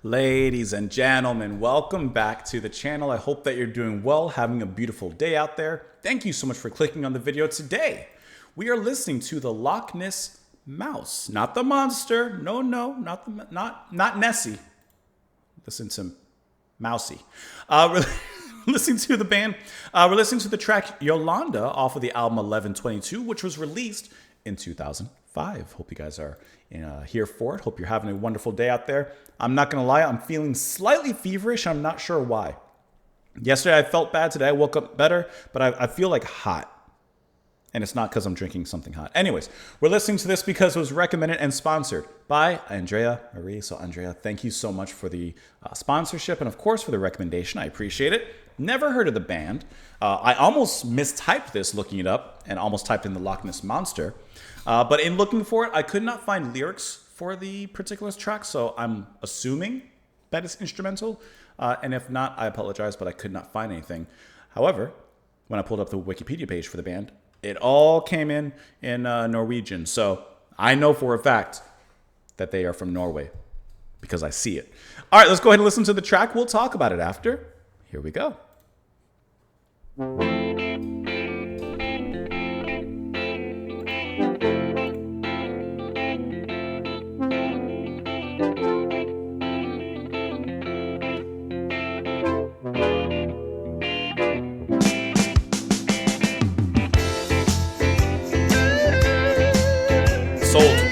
Ladies and gentlemen, welcome back to the channel. I hope that you're doing well, having a beautiful day out there. Thank you so much for clicking on the video today. We are listening to the Loch Ness mouse, not the monster. No, not Nessie. Listen to Mousy. We're listening to the band. We're listening to the track Yolanda off of the album 1122, which was released in 2005. Hope you guys are here for it. Hope you're having a wonderful day out there. I'm not going to lie, I'm feeling slightly feverish. I'm not sure why. Yesterday I felt bad. Today I woke up better, but I feel like hot. And it's not because I'm drinking something hot. Anyways, we're listening to this because it was recommended and sponsored by Andrea Marie. So Andrea, thank you so much for the sponsorship and of course for the recommendation. I appreciate it. Never heard of the band. I almost mistyped this looking it up and almost typed in the Loch Ness Monster. But in looking for it, I could not find lyrics for the particular track. So I'm assuming that it's instrumental. And if not, I apologize, but I could not find anything. However, when I pulled up the Wikipedia page for the band, it all came in Norwegian. So I know for a fact that they are from Norway because I see it. All right, let's go ahead and listen to the track. We'll talk about it after. Here we go. Sold.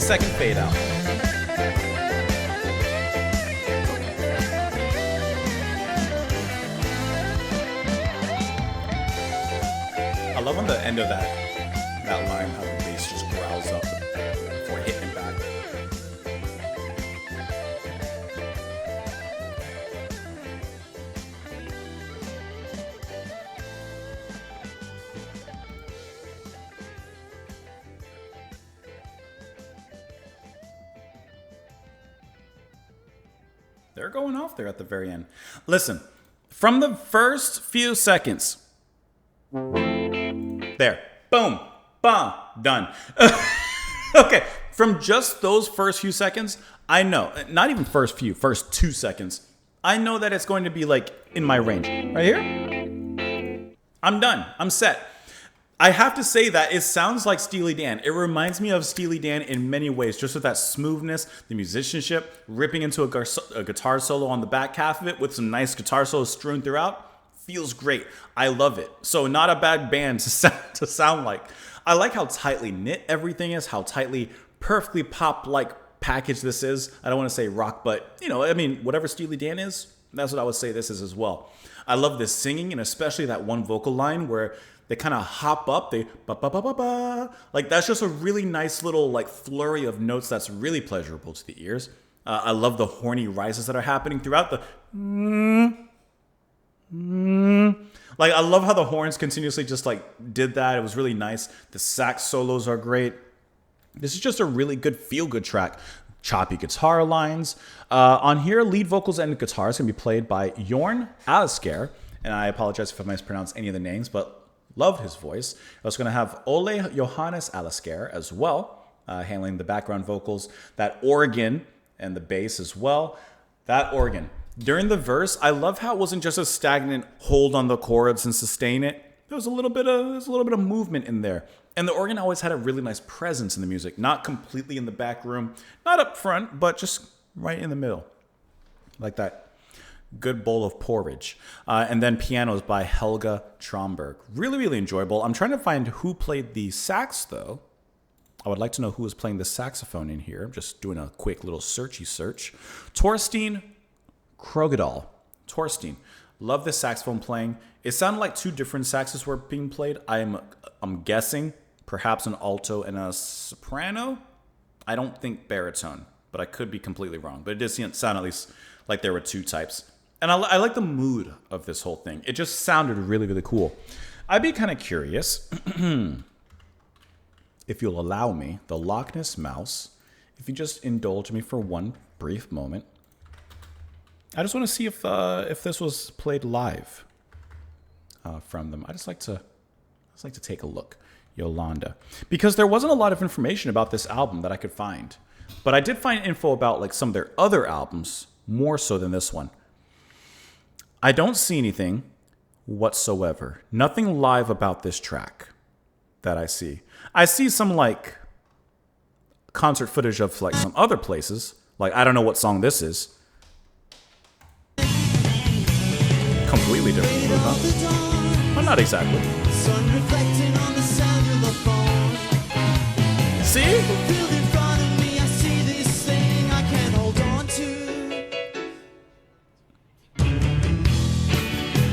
second fade out. I love on the end of that line how the bass just growls up before hitting back. They're going off there at the very end. Listen, from the first few seconds, there, boom, bam, done. Okay, from just those first few seconds, I know, not even first 2 seconds, I know that it's going to be like in my range. Right here, I'm done, I'm set. I have to say that it sounds like Steely Dan. It reminds me of Steely Dan in many ways, just with that smoothness, the musicianship, ripping into a guitar solo on the back half of it with some nice guitar solos strewn throughout. Feels great. I love it. So not a bad band to sound like. I like how tightly knit everything is, how tightly, perfectly pop-like package this is. I don't want to say rock, but, you know, I mean, whatever Steely Dan is, that's what I would say this is as well. I love this singing, and especially that one vocal line where they kind of hop up, they ba-ba-ba-ba-ba. Like, that's just a really nice little, like, flurry of notes that's really pleasurable to the ears. I love the horny rises that are happening throughout the... Like, I love how the horns continuously just, like, did that. It was really nice. The sax solos are great. This is just a really good feel-good track. Choppy guitar lines. On here, lead vocals and guitar is going to be played by Jorn Alisker. And I apologize if I mispronounce any of the names, but... love his voice. I was going to have Ole Johannes Alisker as well, handling the background vocals, that organ and the bass as well. That organ. During the verse, I love how it wasn't just a stagnant hold on the chords and sustain it. There was a little bit of movement in there. And the organ always had a really nice presence in the music, not completely in the back room, not up front, but just right in the middle. Like that. Good bowl of porridge. And then pianos by Helga Tromberg. Really, really enjoyable. I'm trying to find who played the sax, though. I would like to know who was playing the saxophone in here. I'm just doing a quick little searchy search. Torstein Krogadal. Torstein. Love this saxophone playing. It sounded like 2 different saxes were being played. I'm guessing perhaps an alto and a soprano. I don't think baritone, but I could be completely wrong. But it did sound at least like there were 2 types. And I like the mood of this whole thing. It just sounded really, really cool. I'd be kind of curious, if you'll allow me, the Loch Ness mouse, if you just indulge me for one brief moment. I just want to see if this was played live from them. I just like to take a look. Yolanda. Because there wasn't a lot of information about this album that I could find. But I did find info about like some of their other albums, more so than this one. I don't see anything whatsoever. Nothing live about this track that I see. I see some like concert footage of like some other places. Like, I don't know what song this is. Completely different, huh? Well, not exactly. See?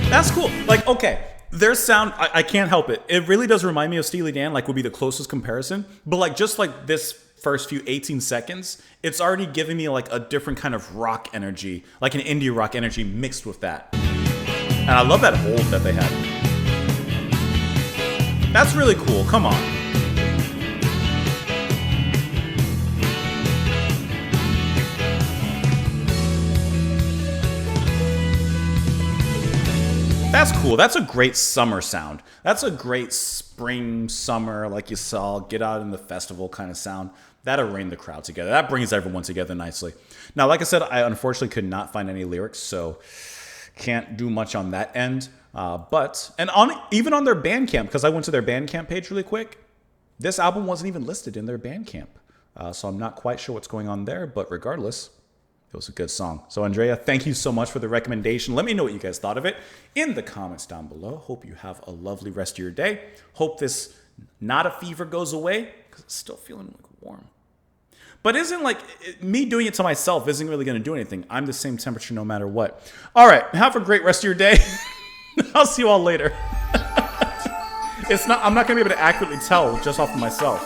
That's cool. Like, okay, their sound, I can't help it. It really does remind me of Steely Dan, like would be the closest comparison. But like just like this first few 18 seconds, it's already giving me like a different kind of rock energy, like an indie rock energy mixed with that. And I love that hold that they had. That's really cool. Come on. That's cool. That's a great summer sound. That's a great spring, summer, like you saw, get out in the festival kind of sound. That'll bring the crowd together. That brings everyone together nicely. Now, like I said, I unfortunately could not find any lyrics, so can't do much on that end. Even on their Bandcamp, because I went to their Bandcamp page really quick, this album wasn't even listed in their Bandcamp. So I'm not quite sure what's going on there, but regardless, it was a good song. So Andrea, thank you so much for the recommendation. Let me know what you guys thought of it in the comments down below. Hope you have a lovely rest of your day. Hope this not a fever goes away, because it's still feeling like warm. But isn't like me doing it to myself isn't really going to do anything. I'm the same temperature no matter what. All right. Have a great rest of your day. I'll see you all later. I'm not going to be able to accurately tell just off of myself.